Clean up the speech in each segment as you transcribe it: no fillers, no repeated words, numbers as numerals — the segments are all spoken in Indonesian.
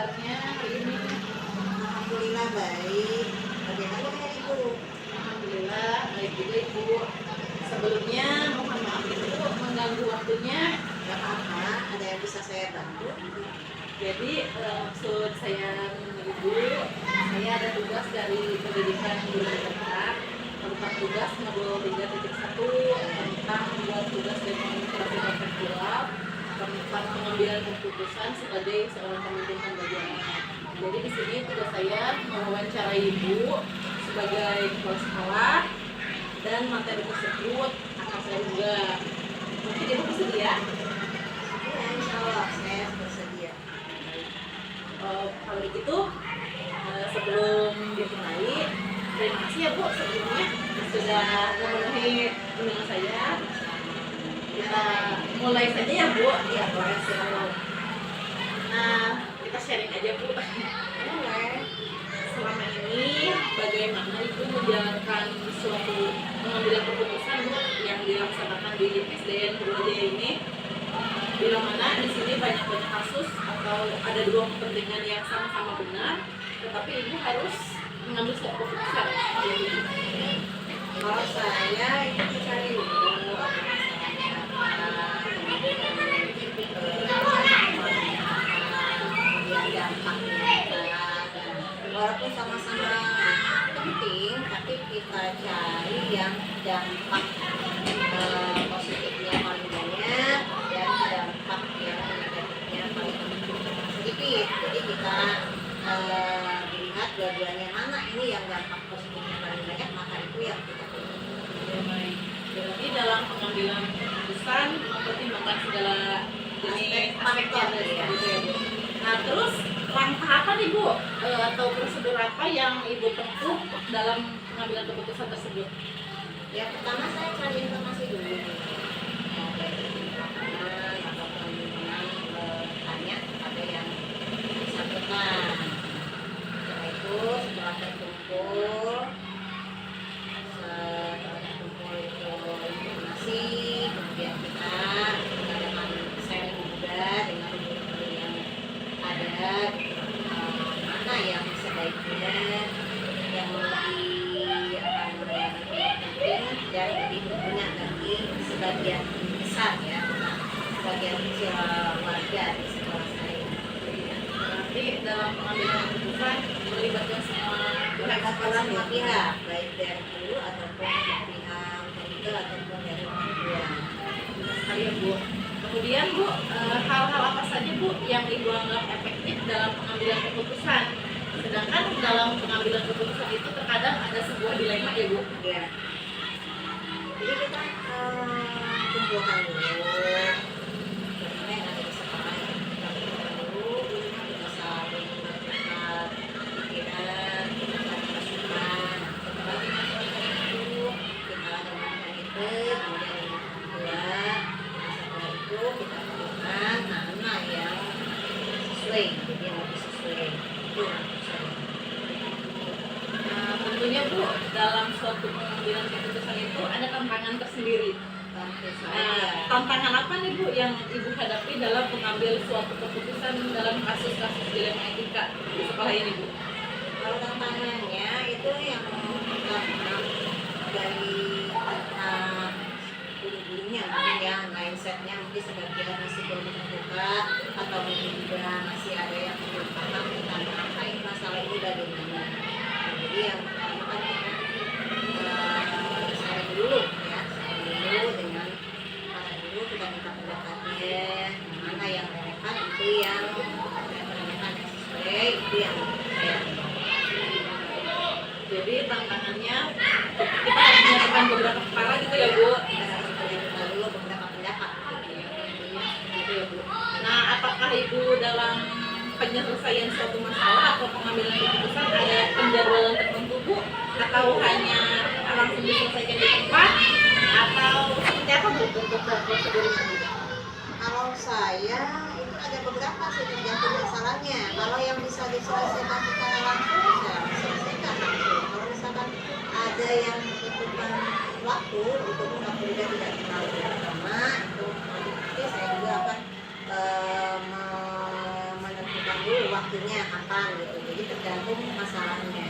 kabarnya hari ini? Alhamdulillah baik. Bagaimana dengan Ibu? Alhamdulillah baik juga Ibu. Sebelumnya mohon maaf Ibu mengganggu waktunya. Gak apa-apa, ada yang bisa saya bantu? Jadi maksud saya Ibu, saya ada tugas dari pendidikan guru tetap tentang tugas modul 3.1 tentang buat tugas demonstrasi kontekstual tentang pengambilan keputusan sebagai seorang pemimpin pembelajaran. Jadi di sini tugas saya mewawancarai Ibu sebagai kepala sekolah dan materi tersebut akan saya unggah. Mungkin Ibu bersedia? Ya, insya Allah saya bersedia. Kalau begitu sebelum dimulai, terima kasih ya Bu sebelumnya sudah memenuhi undangan saya. Kita mulai saja ya Bu. Ya, boleh silakan. Nah, kita sharing aja Bu. Boleh. Selama ini bagaimana Ibu menjalankan suatu pengambilan keputusan Bu yang dilaksanakan di SDN Purwodaya ini? Bila mana di sini banyak kasus atau ada dua kepentingan yang sama-sama benar, tetapi Ibu harus mengambil suatu keputusan. Kalau saya itu mencari dulu apa masalahnya kemudian dampaknya apa. Walaupun sama-sama penting, tapi kita cari yang dampak positifnya paling banyak dan dampak yang negatifnya paling sedikit. Jadi kita lihat dua-duanya mana ini yang dampak positifnya paling banyak, maka itu yang kita pilih. Berarti dalam pengambilan keputusan mempertimbangkan segala jenis aspeknya ya. gitu ya Bu. Nah terus langkah apa nih Bu atau prosedur apa yang Ibu tempuh dalam pengambilan keputusan tersebut? Yang pertama saya cari informasi dulu. Ya, dari teman ataupun teman tanya kepada yang bersangkutan. Setelah itu setelah terkumpul itu informasi, kemudian kita mengadakan sharing juga dengan guru-guru yang ada, mana yang sebaiknya yang lebih penting dan lebih berguna bagi sebagian besar ya, sebagian kecil warga di sekolah saya. Berarti dalam pengambilan keputusan melibatkan semua pihak sekolah Semua ya? pihak, baik dari guru ataupun pihak komite ataupun dari orang tua. Benar sekali ya Bu. Kemudian Bu, hal-hal apa saja Bu yang Ibu anggap efektif dalam pengambilan keputusan? Sedangkan dalam pengambilan keputusan itu terkadang ada sebuah dilema ya Bu. Ya. Jadi kita kumpulkan dulu bagaimana yang ada di sekolah ya. Kita kumpulkan dulu, kita saling bertukar pikiran, kita cari masukan. Setelah kita selesai itu, kita dengarkan itu, kemudian yang kedua, nah setelah itu kita tentukan mana yang sesuai, jadi yang lebih sesuai. Itu menurut saya. Tentunya Bu, dalam suatu pengambilan keputusan itu ada tantangan tersendiri. Tentu Nah, saja. tantangan apa nih Bu yang Ibu hadapi dalam mengambil suatu keputusan dalam kasus-kasus dilema etika di sekolah ini Bu? Kalau tantangannya itu yang pertama dari guru-gurunya mungkin ya, mindsetnya mungkin sebagian masih belum terbuka atau mungkin juga masih ada yang belum paham tentang apa ini masalah ini bagaimana. Jadi yang pertama kan kita sharing dulu ya, sharing dulu dengan para guru, kita minta pendapatnya mana yang relevan, itu yang relevan yang sesuai, itu yang saya Jadi tantangannya kita harus menyatukan beberapa kepala gitu ya Bu. kita dulu beberapa pendapat Gitu ya Bu. Nah, apakah Ibu dalam penyelesaian suatu masalah atau pengambilan keputusan ada penjadwalan tertentu Bu? Atau hanya langsung diselesaikan di tempat? Atau seperti apa Bu untuk prosedur itu? Kalau saya itu ada beberapa sih tergantung masalahnya. Kalau yang bisa diselesaikan secara langsung saya selesaikan langsung. Kalau misalkan ada yang membutuhkan waktu, itu waktu juga tidak terlalu lama, itu nanti pasti saya juga akan menentukan dulu waktu waktunya kapan gitu. Jadi tergantung masalahnya.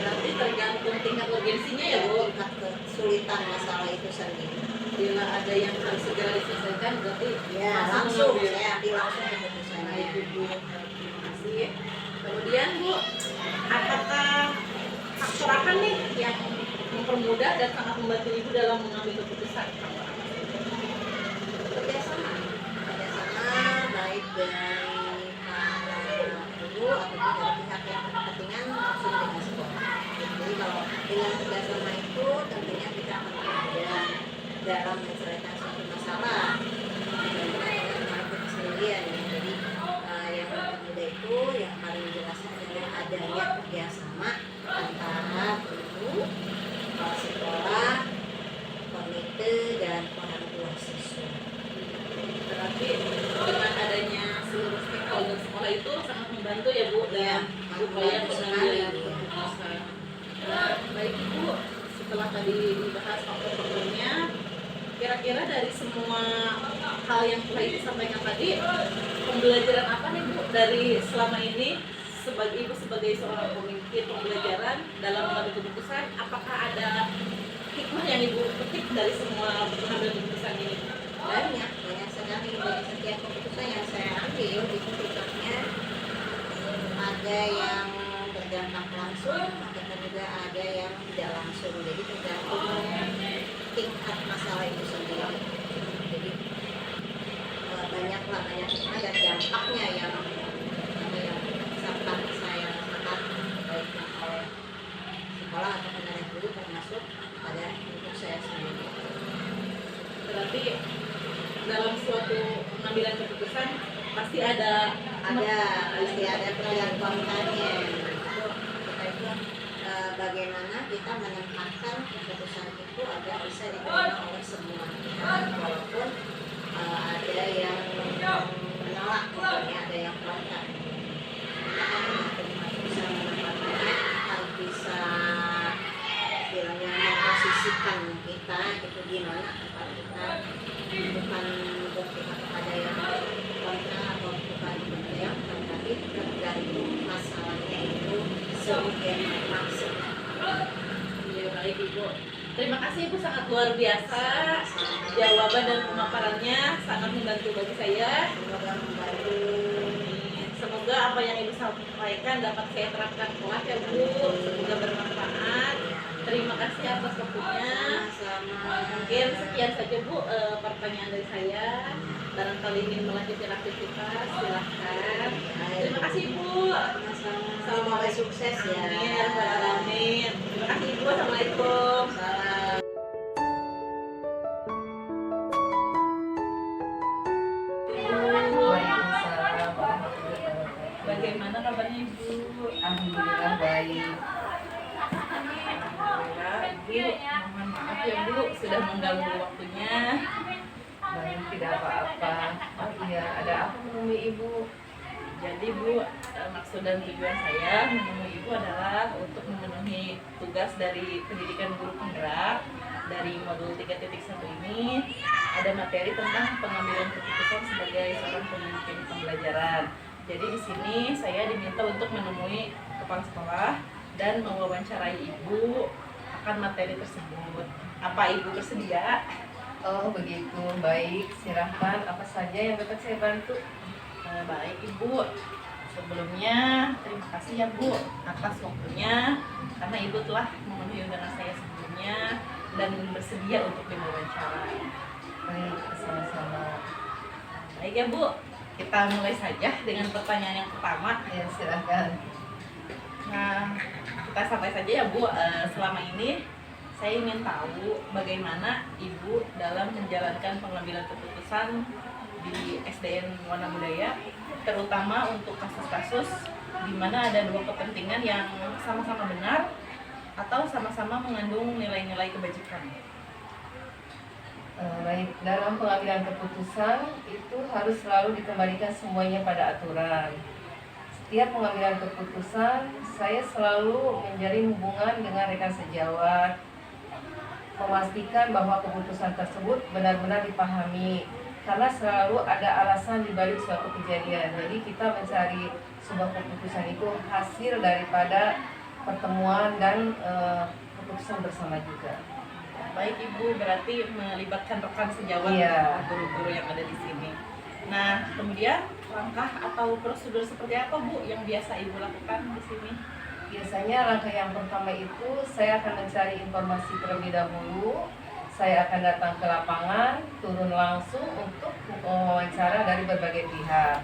Berarti tergantung tingkat urgensinya ya Bu. Tingkat kesulitan masalah itu sendiri. Bila ada yang harus segera diselesaikan berarti Ya langsung saya ambil langsung keputusannya. Nah, itu Bu. Terima kasih. Kemudian Bu, apakah faktor apa nih yang mempermudah dan sangat membantu Ibu dalam mengambil keputusan? Kerjasama baik dari guru ataupun dari pihak yang berkepentingan langsung dengan sekolah. Jadi kalau dengan kerjasama itu tentunya kita akan mudah dalam menyelesaikan suatu masalah dibandingkan dengan melakukan sendirian ya. Jadi yang mudah itu yang paling jelas adalah adanya kerjasama antara guru, kepala sekolah, komite dan orang tua siswa. Berarti dengan adanya seluruh stakeholder sekolah itu sangat membantu ya Bu dalam upaya pengambilan keputusan. Baik Ibu, setelah tadi dibahas faktor-faktornya, kira-kira dari semua hal yang telah Ibu sampaikan tadi, pembelajaran apa nih Bu dari selama ini sebagai Ibu sebagai seorang pemimpin pembelajaran dalam mengambil keputusan? Apakah ada hikmah yang Ibu petik dari semua pengambilan keputusan ini? Banyak sekali dari setiap keputusan yang saya ambil itu sifatnya ada yang berdampak langsung, ataupun juga ada yang tidak langsung. Jadi tergantung tingkat masalah itu sendiri. Jadi banyak hikmah dan dampaknya yang sampai saya rasakan baik oleh sekolah ataupun dari guru termasuk pada untuk saya sendiri. Berarti dalam suatu pengambilan keputusan pasti ada pro dan kontranya. Kita itu bagaimana kita menempatkan keputusan itu agar bisa diterima oleh semua pihak, walaupun ada yang menolak, ada yang kontra. Kita harus bisa menempatkannya, harus bisa istilahnya memposisikan kita itu gimana tempat kita, bukan berpihak kepada yang kontra atau bukan kepada yang kontra, tapi tergantung masalahnya itu sebagai maksud. Ya, baik Ibu. Terima kasih Ibu, sangat luar biasa. Jawaban dan pemaparannya sangat membantu bagi saya. Semoga membantu. Semoga apa yang Ibu sampaikan dapat saya terapkan kelak ya Bu. Semoga bermanfaat. Terima kasih atas waktunya. Mungkin sekian saja Bu pertanyaan dari saya. Barangkali ingin melanjutkan aktivitas, silahkan. Terima kasih Bu. Semoga sukses ya. Amin. Terima kasih Ibu. Assalamualaikum. Salam. Bagaimana kabarnya Ibu? Alhamdulillah baik. Alhamdulillah Ibu. Mohon maaf ya Bu sudah mengganggu waktunya. Baik, tidak apa-apa. Oh iya, ada apa menemui ibu? Jadi Bu, maksud dan tujuan saya menemui Ibu adalah untuk memenuhi tugas dari pendidikan guru penggerak dari modul 3.1 ini. Ada materi tentang pengambilan keputusan sebagai seorang pemimpin pembelajaran. Jadi di sini saya diminta untuk menemui kepala sekolah dan mewawancarai Ibu akan materi tersebut. Apa Ibu bersedia? Oh begitu, baik. Silahkan, apa saja yang dapat saya bantu? Baik Ibu, sebelumnya terima kasih ya Bu atas waktunya karena Ibu telah memenuhi undangan saya sebelumnya dan bersedia untuk diwawancara. Baik, sama-sama. Baik ya Bu, kita mulai saja dengan pertanyaan yang pertama. Ya, silahkan. Nah, kita sampai saja ya Bu. Selama ini saya ingin tahu bagaimana Ibu dalam menjalankan pengambilan keputusan di SDN Wana Budaya, terutama untuk kasus-kasus di mana ada dua kepentingan yang sama-sama benar atau sama-sama mengandung nilai-nilai kebajikan. Baik, dalam pengambilan keputusan itu harus selalu dikembalikan semuanya pada aturan. Setiap pengambilan keputusan, saya selalu menjalin hubungan dengan rekan sejawat, memastikan bahwa keputusan tersebut benar-benar dipahami karena selalu ada alasan di balik suatu kejadian. Jadi kita mencari sebuah keputusan itu hasil daripada pertemuan dan keputusan bersama juga. Baik Ibu, berarti melibatkan rekan sejawat Iya. guru-guru yang ada di sini. Nah, kemudian langkah atau prosedur seperti apa Bu yang biasa Ibu lakukan di sini? Biasanya langkah yang pertama itu saya akan mencari informasi terlebih dahulu. Saya akan datang ke lapangan, turun langsung untuk wawancara dari berbagai pihak.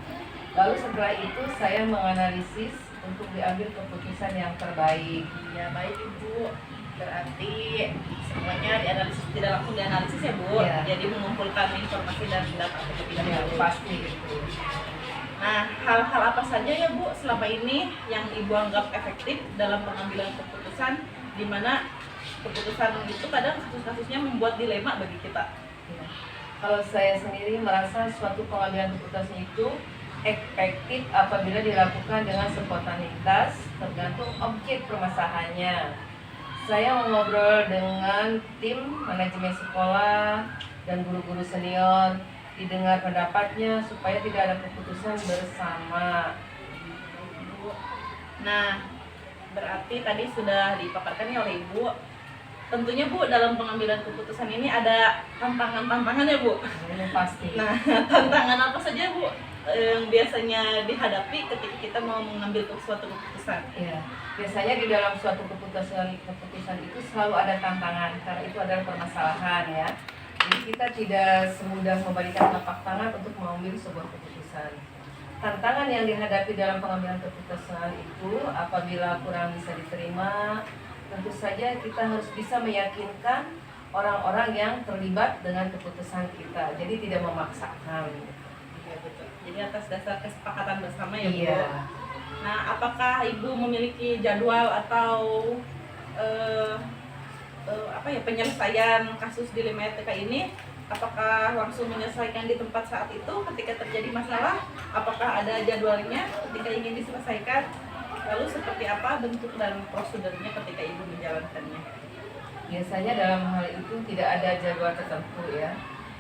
Lalu setelah itu saya menganalisis untuk diambil keputusan yang terbaik. Ya baik Ibu, berarti semuanya dianalisis, tidak langsung dianalisis ya Bu. Iya. Jadi mengumpulkan informasi dan data terlebih Ya, dahulu. pasti itu. Nah, hal-hal apa saja ya Bu selama ini yang Ibu anggap efektif dalam pengambilan keputusan, di mana keputusan itu kadang kasus-kasusnya membuat dilema bagi kita. Ya. Kalau saya sendiri merasa suatu pengambilan keputusan itu efektif apabila dilakukan dengan spontanitas tergantung objek permasalahannya. Saya mengobrol dengan tim manajemen sekolah dan guru-guru senior, didengar pendapatnya supaya tidak ada keputusan bersama. Nah, berarti tadi sudah dipaparkan ya oleh Ibu. Tentunya Bu, dalam pengambilan keputusan ini ada tantangan-tantangan ya Bu. Ini pasti. Nah, tantangan apa saja Bu yang biasanya dihadapi ketika kita mau mengambil suatu keputusan? Ya, biasanya di dalam suatu keputusan itu selalu ada tantangan karena itu adalah permasalahan ya. Jadi kita tidak semudah membalikan telapak tangan untuk mengambil sebuah keputusan. Tantangan yang dihadapi dalam pengambilan keputusan itu apabila kurang bisa diterima, tentu saja kita harus bisa meyakinkan orang-orang yang terlibat dengan keputusan kita. Jadi tidak memaksakan. Ya, betul. Jadi atas dasar kesepakatan bersama ya Bu. Iya. Nah, apakah Ibu memiliki jadwal atau penyelesaian kasus dilema etika ini? Apakah langsung menyelesaikan di tempat saat itu ketika terjadi masalah? Apakah ada jadwalnya ketika ingin diselesaikan? Lalu seperti apa bentuk dan prosedurnya ketika Ibu menjalankannya? Biasanya dalam hal itu tidak ada jadwal tertentu ya.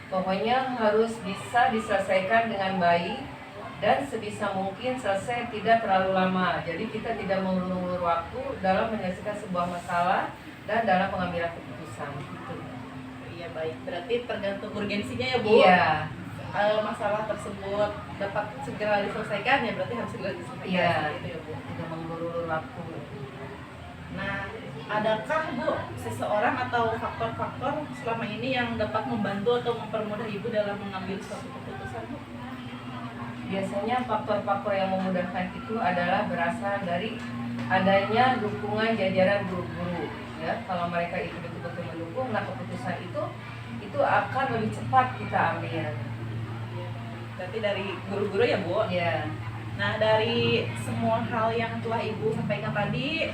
Pokoknya harus bisa diselesaikan dengan baik dan sebisa mungkin selesai tidak terlalu lama. Jadi kita tidak mengulur-ulur waktu dalam menyelesaikan sebuah masalah dan dalam pengambilan keputusan. Gitu. Iya baik, berarti tergantung urgensinya ya Bu. Iya. Masalah tersebut dapat segera diselesaikan ya berarti harus segera diselesaikan. Iya. Gitu ya Bu. Tidak mengulur-ulur waktu. Nah, adakah Bu seseorang atau faktor-faktor selama ini yang dapat membantu atau mempermudah Ibu dalam mengambil suatu keputusan Bu? Biasanya faktor-faktor yang memudahkan itu adalah berasal dari adanya dukungan jajaran guru-guru ya. Kalau mereka itu betul-betul mendukung, nah keputusan itu akan lebih cepat kita ambil. Berarti dari guru-guru ya Bu? Ya. Nah, dari semua hal yang telah Ibu sampaikan tadi,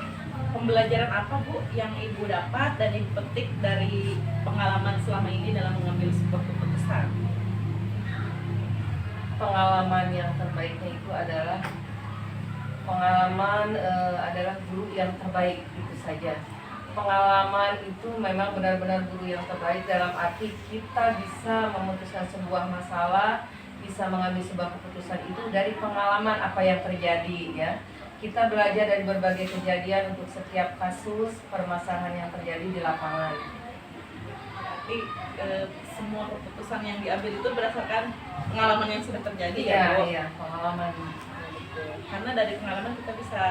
pembelajaran apa Bu yang Ibu dapat dan Ibu petik dari pengalaman selama ini dalam mengambil sebuah keputusan? Pengalaman yang terbaiknya itu adalah adalah guru yang terbaik, itu saja. Pengalaman itu memang benar-benar guru yang terbaik dalam arti kita bisa memutuskan sebuah masalah, bisa mengambil sebuah keputusan itu dari pengalaman apa yang terjadi ya. Kita belajar dari berbagai kejadian untuk setiap kasus permasalahan yang terjadi di lapangan. Berarti semua keputusan yang diambil itu berdasarkan pengalaman yang sudah terjadi Iya, ya Bu? iya, pengalaman. Karena dari pengalaman kita bisa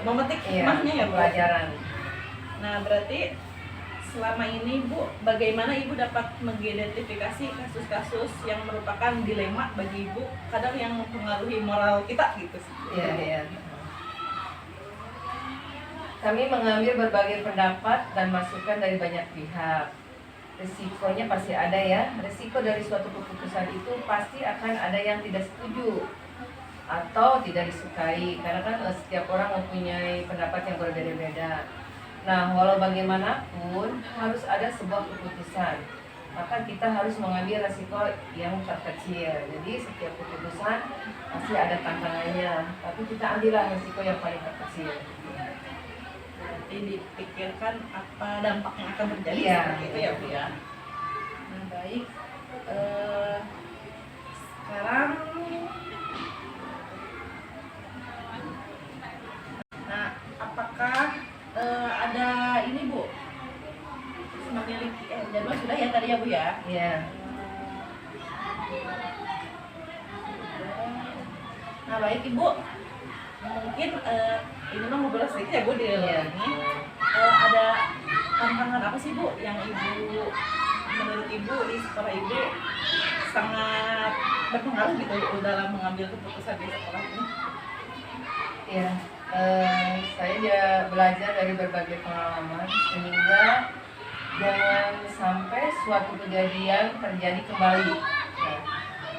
Memetik hikmahnya ya Bu? pelajaran. Nah, berarti selama ini Bu, bagaimana Ibu dapat mengidentifikasi kasus-kasus yang merupakan dilema bagi Ibu, kadang yang mempengaruhi moral kita gitu sih. Iya, iya. Kami mengambil berbagai pendapat dan masukan dari banyak pihak. Resikonya pasti ada ya. Resiko dari suatu keputusan itu pasti akan ada yang tidak setuju atau tidak disukai, karena kan setiap orang mempunyai pendapat yang berbeda-beda. Nah, walau bagaimanapun harus ada sebuah keputusan. Maka kita harus mengambil resiko yang terkecil. Jadi setiap keputusan pasti ada tantangannya, tapi kita ambillah resiko yang paling terkecil. Berarti dipikirkan apa dampak yang akan terjadi Iya. seperti itu ya Bu ya. Nah, baik. Sekarang, nah, apakah ada ini Bu? Semakin jadwal sudah ya tadi ya Bu ya? Iya. Nah baik Ibu, mungkin ini mah ngobrol sedikit ya Bu di Iya. ini. Ada tantangan apa sih Bu yang Ibu menurut Ibu di sekolah Ibu sangat berpengaruh gitu dalam mengambil keputusan di sekolah ini? Ya, saya juga belajar dari berbagai pengalaman sehingga jangan sampai suatu kejadian terjadi kembali. Nah,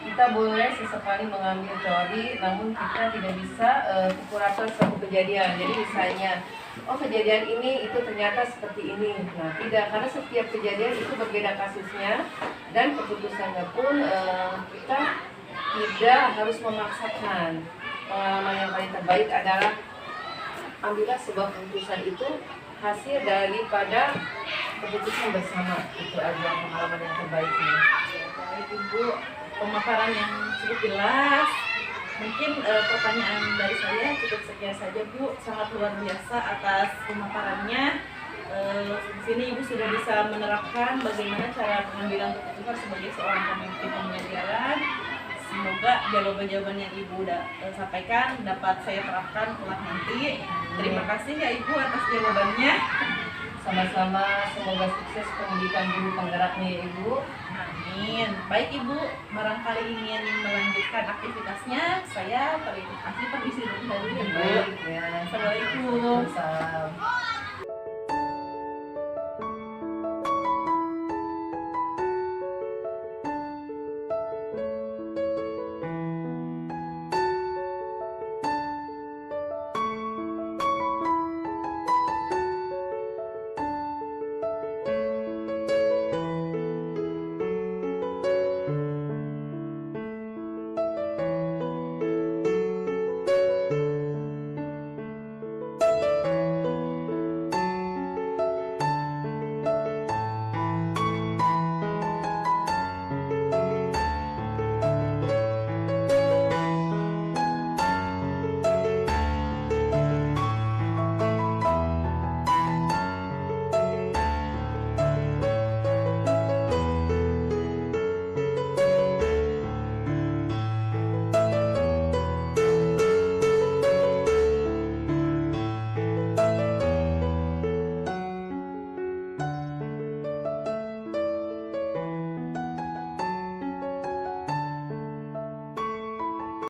kita boleh sesekali mengambil teori, namun kita tidak bisa pukul rata suatu kejadian. Jadi misalnya, oh kejadian ini itu ternyata seperti ini. Nah, tidak, karena setiap kejadian itu berbeda kasusnya dan keputusannya pun kita tidak harus memaksakan. Pengalaman yang paling terbaik adalah ambillah sebuah keputusan itu hasil daripada keputusan bersama. Itu adalah pengalaman yang terbaiknya. Baik Ibu, pemaparan yang cukup jelas. Mungkin pertanyaan dari saya cukup sekian saja Bu. Sangat luar biasa atas pemaparannya. Di sini Ibu sudah bisa menerapkan bagaimana cara pengambilan keputusan sebagai seorang pemimpin pembelajaran. Semoga jawaban-jawaban yang Ibu udah sampaikan dapat saya terapkan kelak nanti. Terima kasih ya Ibu atas jawabannya. Sama-sama, semoga sukses pendidikan guru penggeraknya ya Ibu. Amin. Baik Ibu, barangkali ingin melanjutkan aktivitasnya, saya permisi dulu ya Bu. Baik ya. Assalamualaikum. Salam.